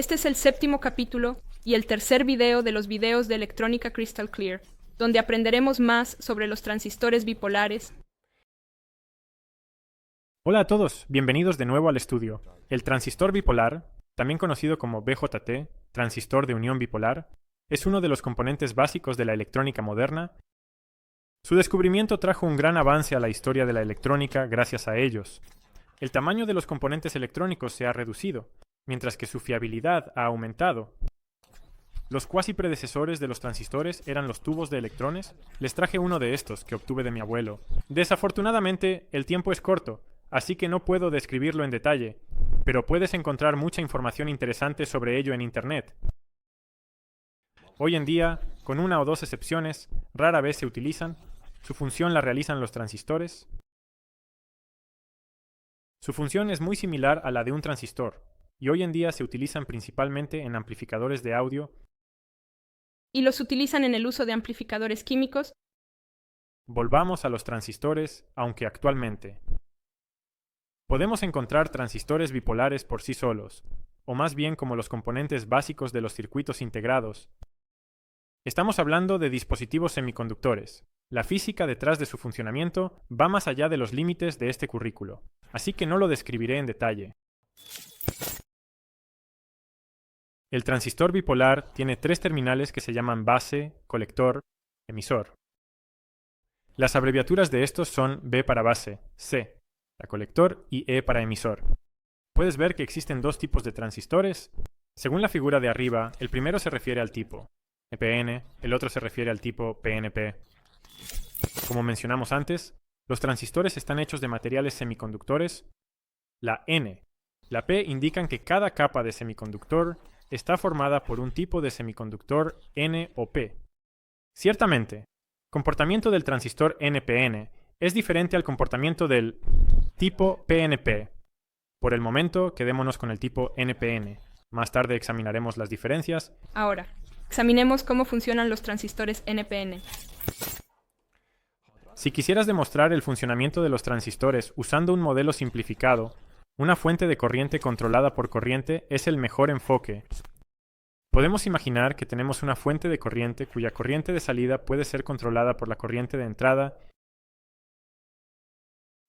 Este es el séptimo capítulo y el tercer video de los videos de Electrónica Crystal Clear, donde aprenderemos más sobre los transistores bipolares. Hola a todos, bienvenidos de nuevo al estudio. El transistor bipolar, también conocido como BJT, transistor de unión bipolar, es uno de los componentes básicos de la electrónica moderna. Su descubrimiento trajo un gran avance a la historia de la electrónica gracias a ellos. El tamaño de los componentes electrónicos se ha reducido, mientras que su fiabilidad ha aumentado. Los cuasi predecesores de los transistores eran los tubos de electrones. Les traje uno de estos que obtuve de mi abuelo. Desafortunadamente, el tiempo es corto, así que no puedo describirlo en detalle, pero puedes encontrar mucha información interesante sobre ello en Internet. Hoy en día, con una o dos excepciones, rara vez se utilizan. Su función la realizan los transistores. Su función es muy similar a la de un transistor, y hoy en día se utilizan principalmente en amplificadores de audio. Y los utilizan en el uso de amplificadores químicos. Volvamos a los transistores, aunque actualmente podemos encontrar transistores bipolares por sí solos, o más bien como los componentes básicos de los circuitos integrados. Estamos hablando de dispositivos semiconductores. La física detrás de su funcionamiento va más allá de los límites de este currículo, así que no lo describiré en detalle. El transistor bipolar tiene tres terminales que se llaman base, colector, emisor. Las abreviaturas de estos son B para base, C para colector y E para emisor. Puedes ver que existen dos tipos de transistores. Según la figura de arriba, el primero se refiere al tipo NPN, el otro se refiere al tipo PNP. Como mencionamos antes, los transistores están hechos de materiales semiconductores. La N, la P indican que cada capa de semiconductor está formada por un tipo de semiconductor N o P. Ciertamente, el comportamiento del transistor NPN es diferente al comportamiento del tipo PNP. Por el momento, quedémonos con el tipo NPN. Más tarde examinaremos las diferencias. Ahora, examinemos cómo funcionan los transistores NPN. Si quisieras demostrar el funcionamiento de los transistores usando un modelo simplificado, una fuente de corriente controlada por corriente es el mejor enfoque. Podemos imaginar que tenemos una fuente de corriente cuya corriente de salida puede ser controlada por la corriente de entrada.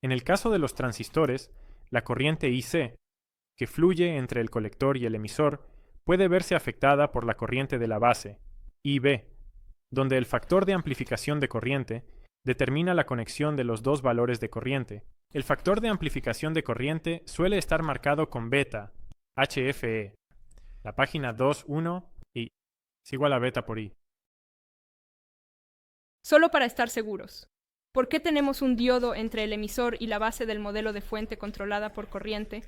En el caso de los transistores, la corriente IC, que fluye entre el colector y el emisor, puede verse afectada por la corriente de la base, IB, donde el factor de amplificación de corriente determina la conexión de los dos valores de corriente. El factor de amplificación de corriente suele estar marcado con beta, HFE. La página 2.1 I es igual a beta por I. Solo para estar seguros, ¿por qué tenemos un diodo entre el emisor y la base del modelo de fuente controlada por corriente?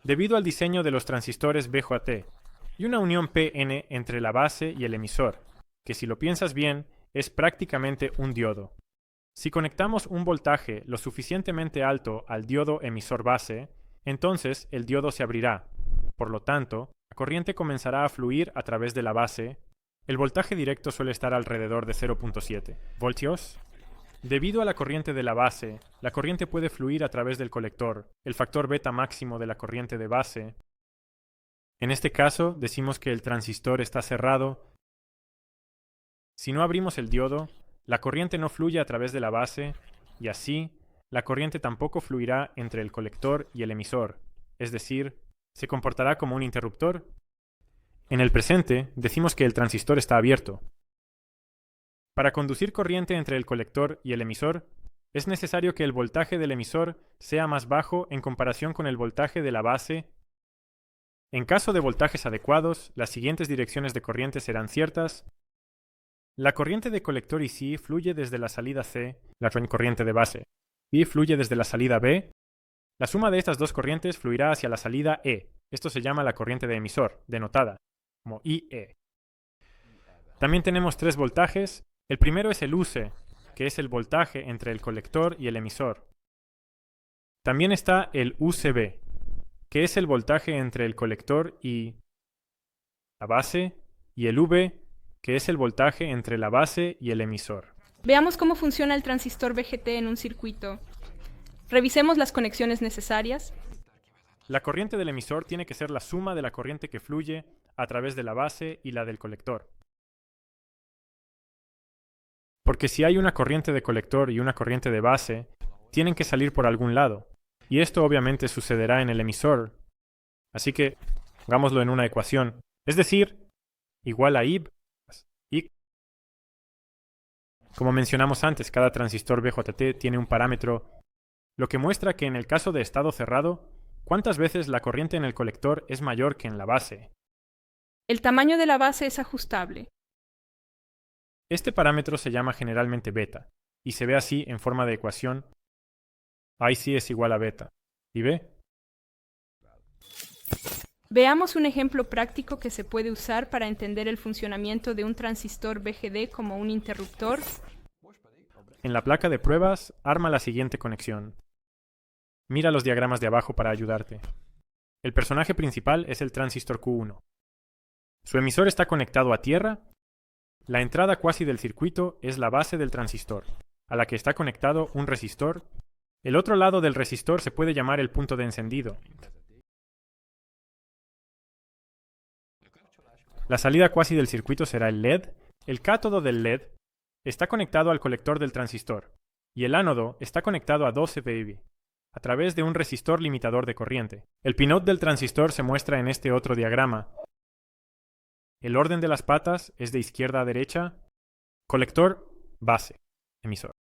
Debido al diseño de los transistores BJT y una unión PN entre la base y el emisor, que si lo piensas bien, es prácticamente un diodo. Si conectamos un voltaje lo suficientemente alto al diodo emisor base, entonces el diodo se abrirá. Por lo tanto, la corriente comenzará a fluir a través de la base. El voltaje directo suele estar alrededor de 0.7 voltios. Debido a la corriente de la base, la corriente puede fluir a través del colector, el factor beta máximo de la corriente de base. En este caso, decimos que el transistor está cerrado. Si no abrimos el diodo, la corriente no fluye a través de la base, y así, la corriente tampoco fluirá entre el colector y el emisor, es decir, se comportará como un interruptor. En el presente, decimos que el transistor está abierto. Para conducir corriente entre el colector y el emisor, es necesario que el voltaje del emisor sea más bajo en comparación con el voltaje de la base. En caso de voltajes adecuados, las siguientes direcciones de corriente serán ciertas. La corriente de colector IC fluye desde la salida C, la corriente de base, y fluye desde la salida B. La suma de estas dos corrientes fluirá hacia la salida E. Esto se llama la corriente de emisor, denotada como IE. También tenemos tres voltajes. El primero es el UC, que es el voltaje entre el colector y el emisor. También está el UCB, que es el voltaje entre el colector y la base, y el V, que es el voltaje entre la base y el emisor. Veamos cómo funciona el transistor BJT en un circuito. Revisemos las conexiones necesarias. La corriente del emisor tiene que ser la suma de la corriente que fluye a través de la base y la del colector. Porque si hay una corriente de colector y una corriente de base, tienen que salir por algún lado. Y esto obviamente sucederá en el emisor. Así que, hagámoslo en una ecuación. Es decir, igual a I. Y, como mencionamos antes, cada transistor BJT tiene un parámetro, lo que muestra que en el caso de estado cerrado, ¿cuántas veces la corriente en el colector es mayor que en la base? El tamaño de la base es ajustable. Este parámetro se llama generalmente beta, y se ve así en forma de ecuación. IC es igual a beta. ¿Y B? Veamos un ejemplo práctico que se puede usar para entender el funcionamiento de un transistor BGD como un interruptor. En la placa de pruebas, arma la siguiente conexión. Mira los diagramas de abajo para ayudarte. El personaje principal es el transistor Q1. Su emisor está conectado a tierra. La entrada cuasi del circuito es la base del transistor, a la que está conectado un resistor. El otro lado del resistor se puede llamar el punto de encendido. La salida cuasi del circuito será el LED. El cátodo del LED está conectado al colector del transistor, y el ánodo está conectado a 12 VIB, a través de un resistor limitador de corriente. El pinout del transistor se muestra en este otro diagrama. El orden de las patas es de izquierda a derecha. Colector, base, emisor.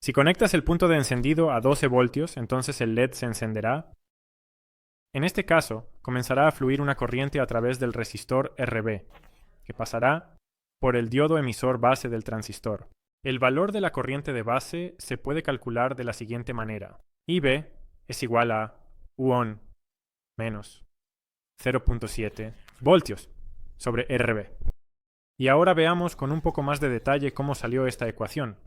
Si conectas el punto de encendido a 12 voltios, entonces el LED se encenderá. En este caso, comenzará a fluir una corriente a través del resistor RB, que pasará por el diodo emisor base del transistor. El valor de la corriente de base se puede calcular de la siguiente manera. IB es igual a U-on menos 0.7 voltios sobre RB. Y ahora veamos con un poco más de detalle cómo salió esta ecuación.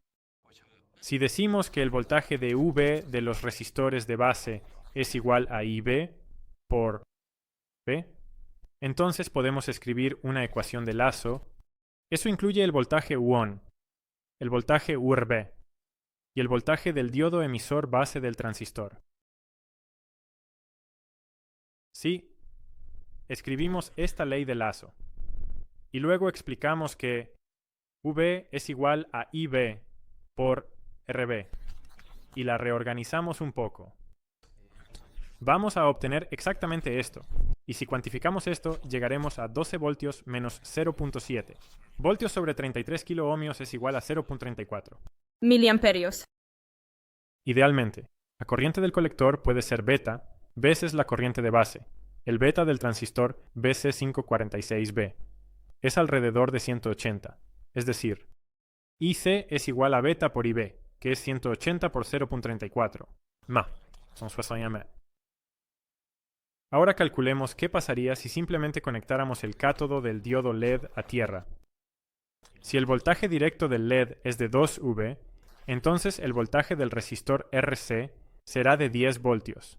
Si decimos que el voltaje de V de los resistores de base es igual a IB por B, entonces podemos escribir una ecuación de lazo. Eso incluye el voltaje U-on, el voltaje URB y el voltaje del diodo emisor base del transistor. Sí, escribimos esta ley de lazo y luego explicamos que V es igual a IB por RB y la reorganizamos un poco. Vamos a obtener exactamente esto, y si cuantificamos esto, llegaremos a 12 voltios menos 0.7. Voltios sobre 33 kiloohmios es igual a 0.34 miliamperios. Idealmente, la corriente del colector puede ser beta veces la corriente de base. El beta del transistor BC546B es alrededor de 180, es decir, IC es igual a beta por IB, que es 180 por 0.34. Ma, son 60 mètres. Ahora calculemos qué pasaría si simplemente conectáramos el cátodo del diodo LED a tierra. Si el voltaje directo del LED es de 2V, entonces el voltaje del resistor RC será de 10 voltios.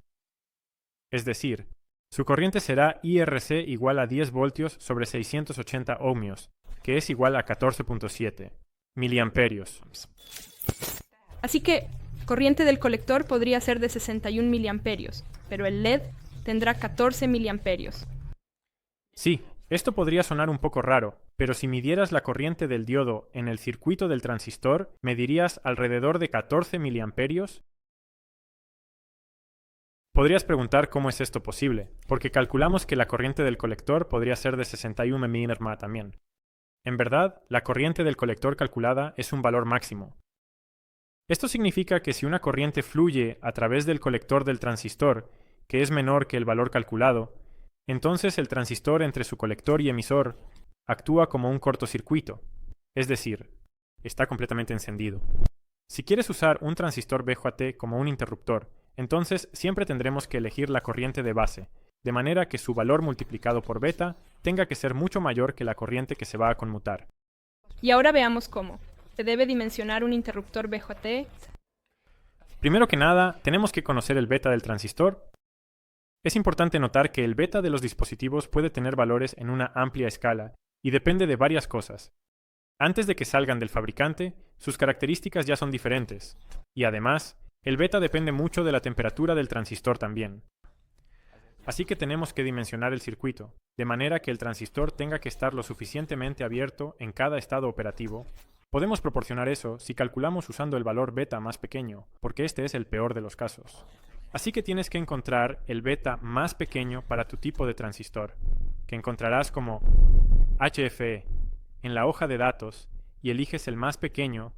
Es decir, su corriente será IRC igual a 10 voltios sobre 680 ohmios, que es igual a 14.7 miliamperios. Así que, corriente del colector podría ser de 61 miliamperios, pero el LED tendrá 14 miliamperios. Sí, esto podría sonar un poco raro, pero si midieras la corriente del diodo en el circuito del transistor, medirías alrededor de 14 miliamperios. Podrías preguntar cómo es esto posible, porque calculamos que la corriente del colector podría ser de 61 mA también. En verdad, la corriente del colector calculada es un valor máximo. Esto significa que si una corriente fluye a través del colector del transistor, que es menor que el valor calculado, entonces el transistor entre su colector y emisor actúa como un cortocircuito, es decir, está completamente encendido. Si quieres usar un transistor BJT como un interruptor, entonces siempre tendremos que elegir la corriente de base, de manera que su valor multiplicado por beta tenga que ser mucho mayor que la corriente que se va a conmutar. Y ahora veamos cómo. ¿Se debe dimensionar un interruptor BJT? Primero que nada, tenemos que conocer el beta del transistor. Es importante notar que el beta de los dispositivos puede tener valores en una amplia escala y depende de varias cosas. Antes de que salgan del fabricante, sus características ya son diferentes, y además, El beta depende mucho de la temperatura del transistor también. Así que tenemos que dimensionar el circuito, de manera que el transistor tenga que estar lo suficientemente abierto en cada estado operativo. Podemos proporcionar eso si calculamos usando el valor beta más pequeño, porque este es el peor de los casos. Así que tienes que encontrar el beta más pequeño para tu tipo de transistor, que encontrarás como HFE en la hoja de datos y eliges el más pequeño.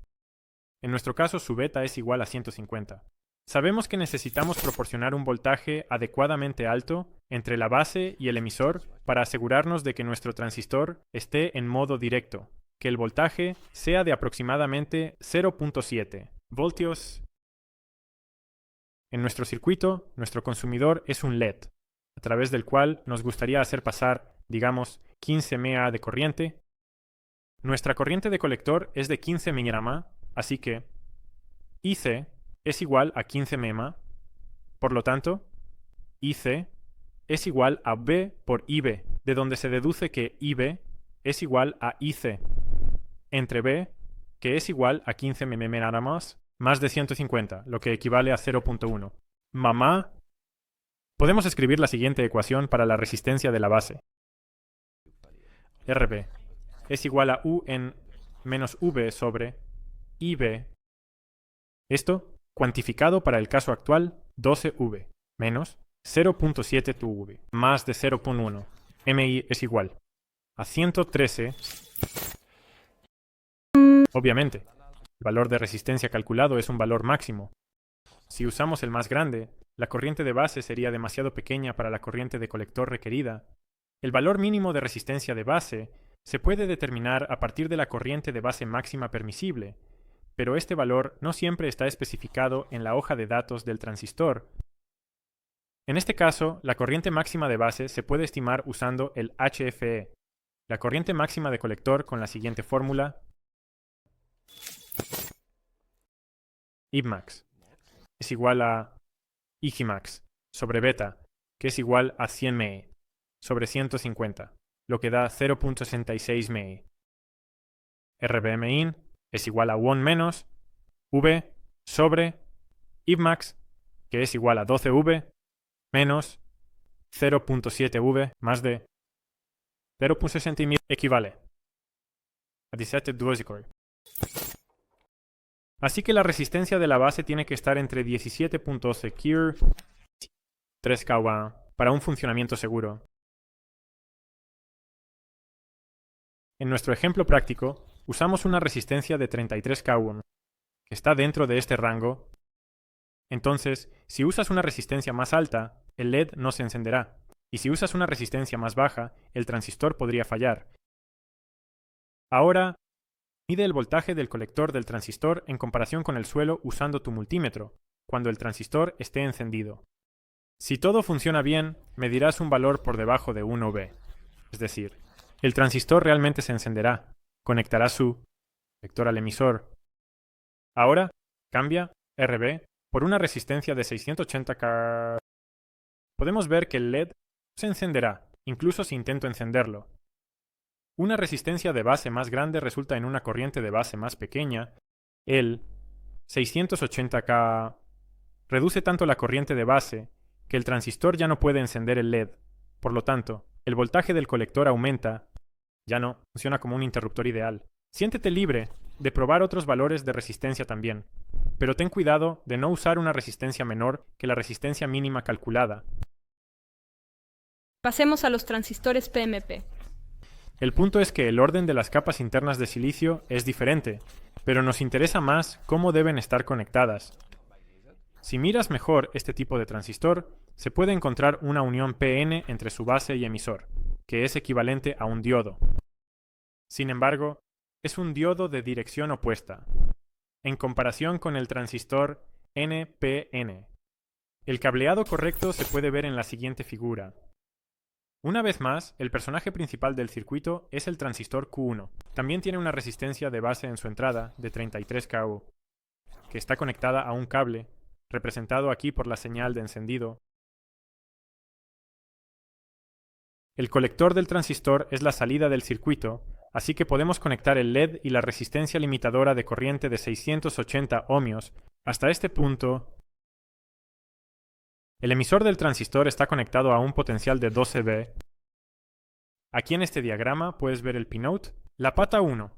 En nuestro caso su beta es igual a 150. Sabemos que necesitamos proporcionar un voltaje adecuadamente alto entre la base y el emisor para asegurarnos de que nuestro transistor esté en modo directo, que el voltaje sea de aproximadamente 0.7 voltios. En nuestro circuito, nuestro consumidor es un LED, a través del cual nos gustaría hacer pasar, digamos, 15 mA de corriente. Nuestra corriente de colector es de 15 mA, así que IC es igual a 15 mA. Por lo tanto, IC es igual a B por IB, de donde se deduce que IB es igual a IC entre B, que es igual a 15 mA más de 150, lo que equivale a 0.1. Mamá. Podemos escribir la siguiente ecuación para la resistencia de la base. RB es igual a U en menos V sobre IB. Esto, cuantificado para el caso actual, 12V menos 0.7 TuV más de 0.1. MI es igual a 113. Obviamente, el valor de resistencia calculado es un valor máximo. Si usamos el más grande, la corriente de base sería demasiado pequeña para la corriente de colector requerida. El valor mínimo de resistencia de base se puede determinar a partir de la corriente de base máxima permisible, pero este valor no siempre está especificado en la hoja de datos del transistor. En este caso, la corriente máxima de base se puede estimar usando el HFE, la corriente máxima de colector, con la siguiente fórmula. Ibmax es igual a Igimax sobre beta, que es igual a 100 ME sobre 150, lo que da 0.66 ME. RBMIN es igual a 1 menos V sobre Ibmax, que es igual a 12V menos 0.7V más de 0.60.000, equivale a 17,2. Así que la resistencia de la base tiene que estar entre 17.12 kir 3 kW para un funcionamiento seguro. En nuestro ejemplo práctico, usamos una resistencia de 33 kΩ, que está dentro de este rango. Entonces, si usas una resistencia más alta, el LED no se encenderá, y si usas una resistencia más baja, el transistor podría fallar. Ahora, mide el voltaje del colector del transistor en comparación con el suelo usando tu multímetro, cuando el transistor esté encendido. Si todo funciona bien, medirás un valor por debajo de 1V. Es decir, el transistor realmente se encenderá, conectará su colector al emisor. Ahora, cambia RB por una resistencia de 680 K. Podemos ver que el LED se encenderá, incluso si intento encenderlo. Una resistencia de base más grande resulta en una corriente de base más pequeña. El 680K reduce tanto la corriente de base que el transistor ya no puede encender el LED. Por lo tanto, el voltaje del colector aumenta. Ya no funciona como un interruptor ideal. Siéntete libre de probar otros valores de resistencia también, pero ten cuidado de no usar una resistencia menor que la resistencia mínima calculada. Pasemos a los transistores PMP. El punto es que el orden de las capas internas de silicio es diferente, pero nos interesa más cómo deben estar conectadas. Si miras mejor este tipo de transistor, se puede encontrar una unión PN entre su base y emisor, que es equivalente a un diodo. Sin embargo, es un diodo de dirección opuesta, en comparación con el transistor NPN. El cableado correcto se puede ver en la siguiente figura. Una vez más, el personaje principal del circuito es el transistor Q1. También tiene una resistencia de base en su entrada de 33 kΩ, que está conectada a un cable, representado aquí por la señal de encendido. El colector del transistor es la salida del circuito, así que podemos conectar el LED y la resistencia limitadora de corriente de 680 ohmios. Hasta este punto, El emisor del transistor está conectado a un potencial de 12V. Aquí en este diagrama puedes ver el pinout. La pata 1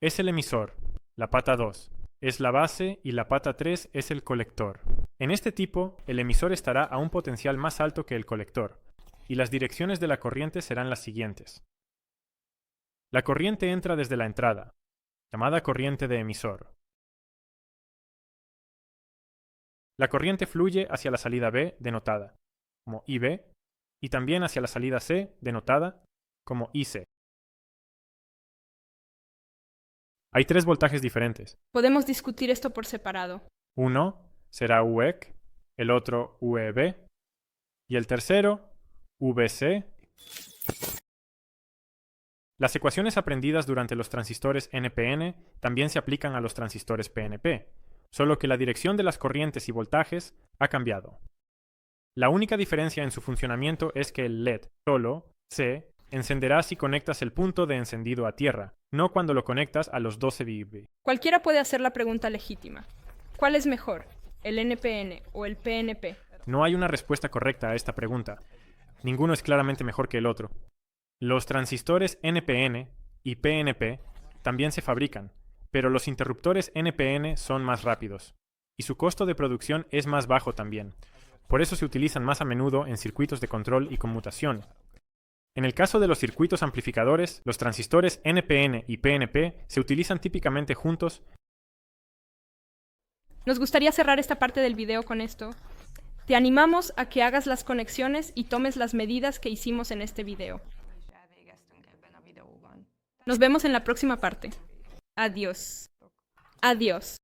es el emisor, la pata 2 es la base y la pata 3 es el colector. En este tipo, el emisor estará a un potencial más alto que el colector, y las direcciones de la corriente serán las siguientes. La corriente entra desde la entrada, llamada corriente de emisor. La corriente fluye hacia la salida B, denotada como IB, y también hacia la salida C, denotada como IC. Hay 3 voltajes diferentes. Podemos discutir esto por separado. Uno será UEC, el otro UEB, y el tercero VC. Las ecuaciones aprendidas durante los transistores NPN también se aplican a los transistores PNP, solo que la dirección de las corrientes y voltajes ha cambiado. La única diferencia en su funcionamiento es que el LED solo, C, encenderá si conectas el punto de encendido a tierra, no cuando lo conectas a los 12 VB. Cualquiera puede hacer la pregunta legítima. ¿Cuál es mejor, el NPN o el PNP? No hay una respuesta correcta a esta pregunta. Ninguno es claramente mejor que el otro. Los transistores NPN y PNP también se fabrican, pero los interruptores NPN son más rápidos, y su costo de producción es más bajo también. Por eso se utilizan más a menudo en circuitos de control y conmutación. En el caso de los circuitos amplificadores, los transistores NPN y PNP se utilizan típicamente juntos. Nos gustaría cerrar esta parte del video con esto. Te animamos a que hagas las conexiones y tomes las medidas que hicimos en este video. Nos vemos en la próxima parte. Adiós. Adiós.